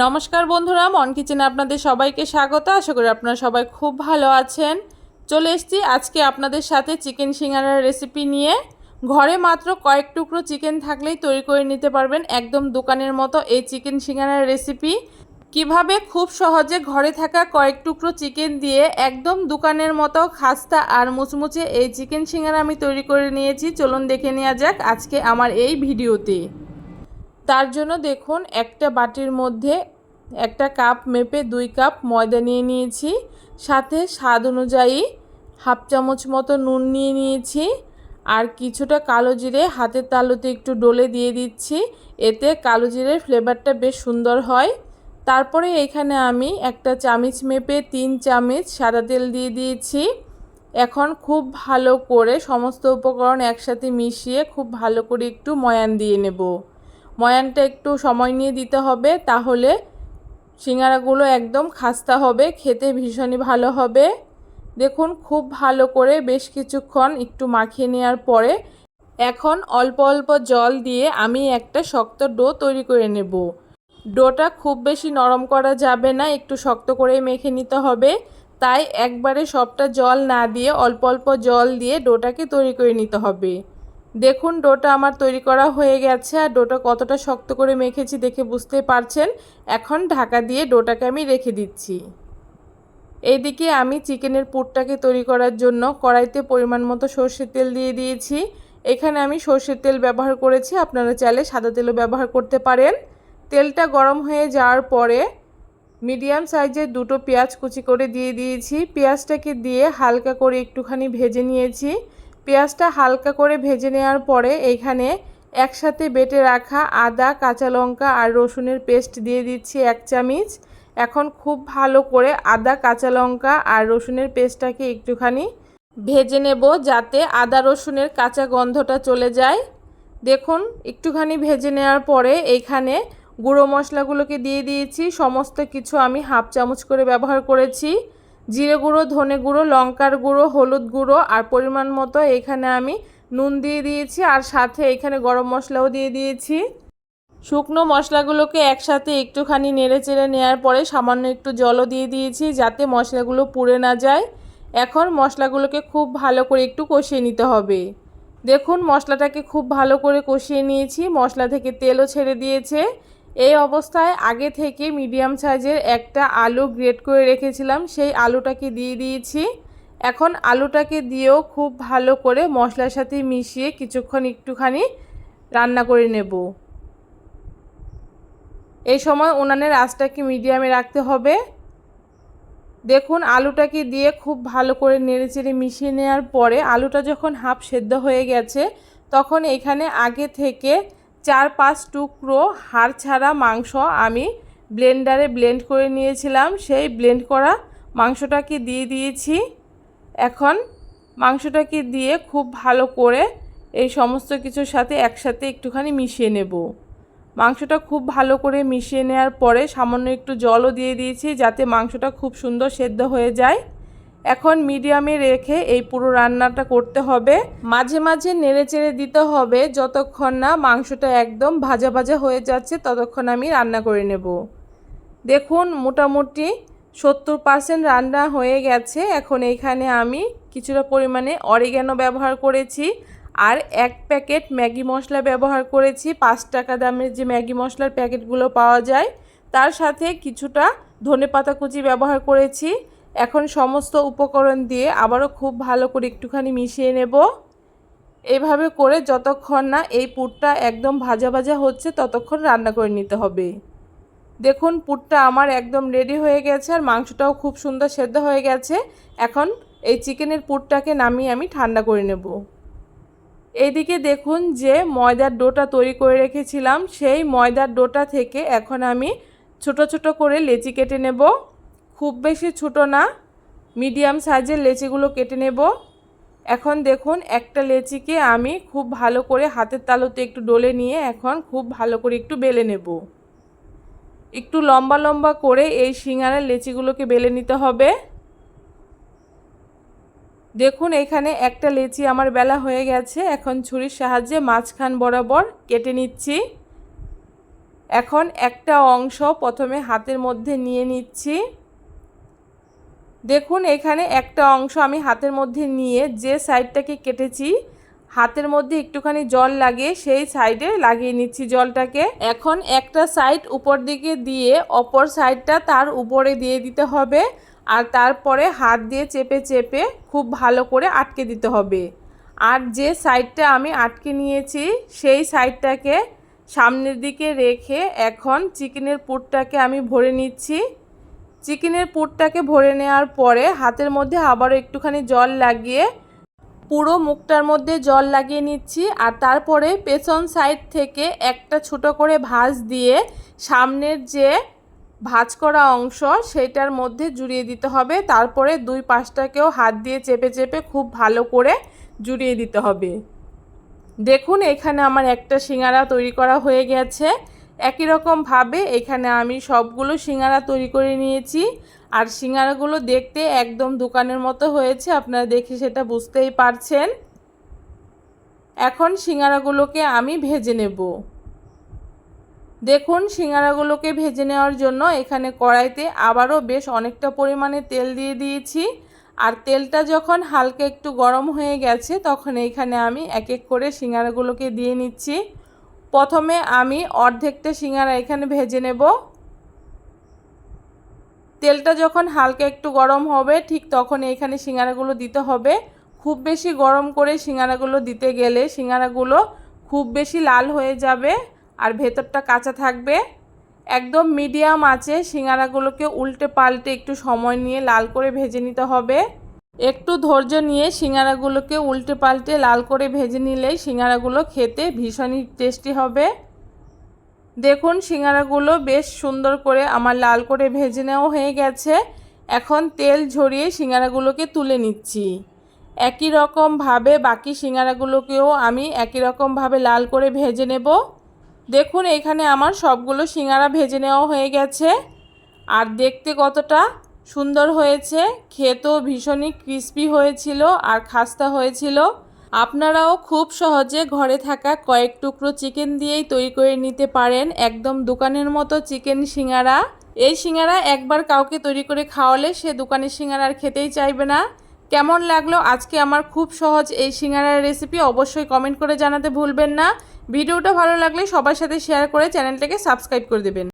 নমস্কার বন্ধুরা, মন কিচেনে আপনাদের সবাইকে স্বাগত। আশা করি আপনারা সবাই খুব ভালো আছেন। চলে এসেছি আজকে আপনাদের সাথে চিকেন সিঙ্গারার রেসিপি নিয়ে। ঘরে মাত্র কয়েক টুকরো চিকেন থাকলেই তৈরি করে নিতে পারবেন একদম দোকানের মতো এই চিকেন সিঙ্গারার রেসিপি। কিভাবে খুব সহজে ঘরে থাকা কয়েক টুকরো চিকেন দিয়ে একদম দোকানের মতো খাস্তা আর মুচমুচে এই চিকেন সিঙ্গারা আমি তৈরি করে নিয়েছি, চলুন দেখে নেওয়া যাক আজকে আমার এই ভিডিওতে। তার জন্য দেখুন, একটা বাটির মধ্যে একটা কাপ মেপে 2 কাপ ময়দা নিয়ে নিয়েছি, সাথে স্বাদ অনুযায়ী হাফ চামচ মতো নুন নিয়ে নিয়েছি, আর কিছুটা কালো জিরে হাতের তালুতে একটু ডলে দিয়ে দিচ্ছি, এতে কালো জিরের ফ্লেভারটা বেশ সুন্দর হয়। তারপরে এখানে আমি একটা চামচ মেপে 3 চামচ সাদা তেল দিয়ে দিয়েছি। এখন খুব ভালো করে সমস্ত উপকরণ একসাথে মিশিয়ে খুব ভালো করে একটু ময়ান দিয়ে নেব। ময়ানটা একটু সময় নিয়ে দিতে হবে, তাহলে সিঙ্গারাগুলো একদম খাস্তা হবে, খেতে ভীষণই ভালো হবে। দেখুন, খুব ভালো করে বেশ কিছুক্ষণ একটু মাখিয়ে নেওয়ার পরে এখন অল্প অল্প জল দিয়ে আমি একটা শক্ত ডো তৈরি করে নেব। ডোটা খুব বেশি নরম করা যাবে না, একটু শক্ত করে মেখে নিতে হবে। তাই একবারে সবটা জল না দিয়ে অল্প অল্প জল দিয়ে ডোটাকে তৈরি করে নিতে হবে। দেখুন, ডোটা আমার তৈরি করা হয়ে গেছে, আর ডোটা কতটা শক্ত করে মেখেছি দেখে বুঝতে পারছেন। এখন ঢাকা দিয়ে ডোটাকে আমি রেখে দিচ্ছি। এইদিকে আমি চিকেনের পুরটাকে তৈরি করার জন্য কড়াইতে পরিমাণ মতো সর্ষের তেল দিয়ে দিয়েছি। এখানে আমি সর্ষের তেল ব্যবহার করেছি, আপনারা চাইলে সাদা তেলও ব্যবহার করতে পারেন। তেলটা গরম হয়ে যাওয়ার পরে মিডিয়াম সাইজের 2টো পেঁয়াজ কুচি করে দিয়ে দিয়েছি। পেঁয়াজটাকে দিয়ে হালকা করে একটুখানি ভেজে নিয়েছি। পেঁয়াজটা হালকা করে ভেজে নেওয়ার পরে এইখানে একসাথে বেটে রাখা আদা, কাঁচা লঙ্কা আর রসুনের পেস্ট দিয়ে দিচ্ছি 1 চামচ। এখন খুব ভালো করে আদা, কাঁচা লঙ্কা আর রসুনের পেস্টটাকে একটুখানি ভেজে নেব, যাতে আদা রসুনের কাঁচা গন্ধটা চলে যায়। দেখুন, একটুখানি ভেজে নেওয়ার পরে এইখানে গুঁড়ো মশলাগুলোকে দিয়ে দিয়েছি। সমস্ত কিছু আমি হাফ চামচ করে ব্যবহার করেছি। জিরে গুঁড়ো, ধনে গুঁড়ো, লঙ্কার গুঁড়ো, হলুদ গুঁড়ো আর পরিমাণ মতো এখানে আমি নুন দিয়ে দিয়েছি, আর সাথে এখানে গরম মশলাও দিয়ে দিয়েছি। শুকনো মশলাগুলোকে একসাথে একটুখানি নেড়ে চেড়ে নেওয়ার পরে সামান্য একটু জলও দিয়ে দিয়েছি, যাতে মশলাগুলো পুড়ে না যায়। এখন মশলাগুলোকে খুব ভালো করে একটু কষিয়ে নিতে হবে। দেখুন, মশলাটাকে খুব ভালো করে কষিয়ে নিয়েছি, মশলা থেকে তেলও ছেড়ে দিয়েছে। এই অবস্থায় আগে থেকে মিডিয়াম সাইজের একটা আলু গ্রেট করে রেখেছিলাম, সেই আলুটাকে দিয়ে দিয়েছি। এখন আলুটাকে দিয়েও খুব ভালো করে মশলার সাথে মিশিয়ে কিছুক্ষণ একটুখানি রান্না করে নেব। এই সময় উনানের আঁচটাকে মিডিয়ামে রাখতে হবে। দেখুন, আলুটাকে দিয়ে খুব ভালো করে নেড়েচেড়ে মিশিয়ে নেওয়ার পরে আলুটা যখন হাফ সেদ্ধ হয়ে গেছে, তখন এখানে আগে থেকে 4-5 টুকরো হাড় ছাড়া মাংস আমি ব্লেন্ডারে ব্লেন্ড করে নিয়েছিলাম, সেই ব্লেন্ড করা মাংসটাকে দিয়ে দিয়েছি। এখন মাংসটাকে দিয়ে খুব ভালো করে এই সমস্ত কিছুর সাথে একসাথে একটুখানি মিশিয়ে নেব। মাংসটা খুব ভালো করে মিশিয়ে নেওয়ার পরে সামান্য একটু জলও দিয়ে দিয়েছি, যাতে মাংসটা খুব সুন্দর সেদ্ধ হয়ে যায়। এখন মিডিয়ামে রেখে এই পুরো রান্নাটা করতে হবে। মাঝে মাঝে নেড়েচেড়ে দিতে হবে, যতক্ষণ না মাংসটা একদম ভাজা ভাজা হয়ে যাচ্ছে ততক্ষণ আমি রান্না করে নেব। দেখুন, মোটামুটি 70% রান্না হয়ে গেছে। এখন এইখানে আমি কিছুটা পরিমাণে অরিগ্যানো ব্যবহার করেছি, আর 1 প্যাকেট ম্যাগি মশলা ব্যবহার করেছি। 5 টাকা দামের যে ম্যাগি মশলার প্যাকেটগুলো পাওয়া যায়, তার সাথে কিছুটা ধনেপাতা কুচি ব্যবহার করেছি। এখন সমস্ত উপকরণ দিয়ে আবারও খুব ভালো করে একটুখানি মিশিয়ে নেব। এইভাবে করে যতক্ষণ না এই পুরটা একদম ভাজা ভাজা হচ্ছে ততক্ষণ রান্না করে নিতে হবে। দেখুন, পুরটা আমার একদম রেডি হয়ে গেছে, আর মাংসটাও খুব সুন্দর সেদ্ধ হয়ে গেছে। এখন এই চিকেনের পুরটাকে নামিয়ে আমি ঠান্ডা করে নেব। এইদিকে দেখুন, যে ময়দার ডোটা তৈরি করে রেখেছিলাম, সেই ময়দার ডোটা থেকে এখন আমি ছোট ছোট করে লেচি কেটে নেব। খুব বেশি ছোট না, মিডিয়াম সাইজের লেচিগুলো কেটে নেব। এখন দেখুন, একটা লেচিকে আমি খুব ভালো করে হাতের তালুতে একটু ডলে নিয়ে এখন খুব ভালো করে একটু বেলে নেব। একটু লম্বা লম্বা করে এই সিঙ্গারার লেচিগুলোকে বেলে নিতে হবে। দেখুন, এখানে একটা লেচি আমার বেলা হয়ে গেছে। এখন ছুরির সাহায্যে মাঝখান বরাবর কেটে নিচ্ছি। এখন একটা অংশ প্রথমে হাতের মধ্যে নিয়ে নিচ্ছি। দেখুন এখানে একটা অংশ আমি হাতের মধ্যে নিয়ে যে সাইডটাকে কেটেছি হাতের মধ্যে একটুখানি জল লাগিয়ে সেই সাইডে লাগিয়ে নিচ্ছি জলটাকে। এখন একটা সাইড উপর দিকে দিয়ে অপর সাইডটা তার উপরে দিয়ে দিতে হবে, আর তারপরে হাত দিয়ে চেপে চেপে খুব ভালো করে আটকে দিতে হবে। আর যে সাইডটা আমি আটকে নিয়েছি সেই সাইডটাকে সামনের দিকে রেখে এখন চিকেনের পুরটাকে আমি ভরে নিচ্ছি। চিকেনের পুরটাকে ভরে নেওয়ার পরে হাতের মধ্যে আবারও একটুখানি জল লাগিয়ে পুরো মুখটার মধ্যে জল লাগিয়ে নিচ্ছি। আর তারপরে পেছন সাইড থেকে একটা ছোট করে ভাঁজ দিয়ে সামনের যে ভাঁজ করা অংশ সেটার মধ্যে জুড়িয়ে দিতে হবে। তারপরে দুই পাশটাকেও হাত দিয়ে চেপে চেপে খুব ভালো করে জুড়িয়ে দিতে হবে। দেখুন এখানে আমার একটা সিঙ্গারা তৈরি করা হয়ে গেছে। একই রকমভাবে এখানে আমি সবগুলো সিঙ্গারা তৈরি করে নিয়েছি। আর সিঙ্গারাগুলো দেখতে একদম দোকানের মতো হয়েছে, আপনারা দেখে সেটা বুঝতেই পারছেন। এখন সিঙ্গারাগুলোকে আমি ভেজে নেব। দেখুন সিঙ্গারাগুলোকে ভেজে নেওয়ার জন্য এখানে কড়াইতে আবারও বেশ অনেকটা পরিমাণে তেল দিয়ে দিয়েছি। আর তেলটা যখন হালকা একটু গরম হয়ে গেছে তখন এইখানে আমি এক এক করে সিঙ্গারাগুলোকে দিয়ে নিচ্ছি। প্রথমে আমি অর্ধেকটা সিঙ্গারা এখানে ভেজে নেব। তেলটা যখন হালকা একটু গরম হবে ঠিক তখন এখানে সিঙ্গারাগুলো দিতে হবে। খুব বেশি গরম করে সিঙ্গারাগুলো দিতে গেলে সিঙ্গারাগুলো খুব বেশি লাল হয়ে যাবে আর ভেতরটা কাঁচা থাকবে। একদম মিডিয়াম আঁচে সিঙ্গারাগুলোকে উল্টে পাল্টে একটু সময় নিয়ে লাল করে ভেজে নিতে হবে। একটু ধৈর্য নিয়ে সিঙ্গারাগুলোকে উল্টে পাল্টে লাল করে ভেজে নিলেই সিঙ্গারাগুলো খেতে ভীষণই টেস্টি হবে। দেখুন সিঙ্গারাগুলো বেশ সুন্দর করে আমার লাল করে ভেজে নেওয়া হয়ে গেছে। এখন তেল ঝরিয়ে সিঙ্গারাগুলোকে তুলে নিচ্ছি। একই রকমভাবে বাকি সিঙ্গারাগুলোকেও আমি একই রকমভাবে লাল করে ভেজে নেব। দেখুন এখানে আমার সবগুলো সিঙ্গারা ভেজে নেওয়া হয়ে গেছে। আর দেখতে কতটা সুন্দর হয়েছে, খেতেও ভীষণই ক্রিস্পি হয়েছিল আর খাস্তা হয়েছিল। আপনারাও খুব সহজে ঘরে থাকা কয়েক টুকরো চিকেন দিয়েই তৈরি করে নিতে পারেন একদম দোকানের মতো চিকেন সিঙ্গারা। এই সিঙ্গারা একবার কাউকে তৈরি করে খাওয়ালে সে দোকানের সিঙ্গারা আর খেতেই চাইবে না। কেমন লাগলো আজকে আমার খুব সহজ এই সিঙ্গারার রেসিপি অবশ্যই কমেন্ট করে জানাতে ভুলবেন না। ভিডিওটা ভালো লাগলে সবার সাথে শেয়ার করে চ্যানেলটাকে সাবস্ক্রাইব করে দেবেন।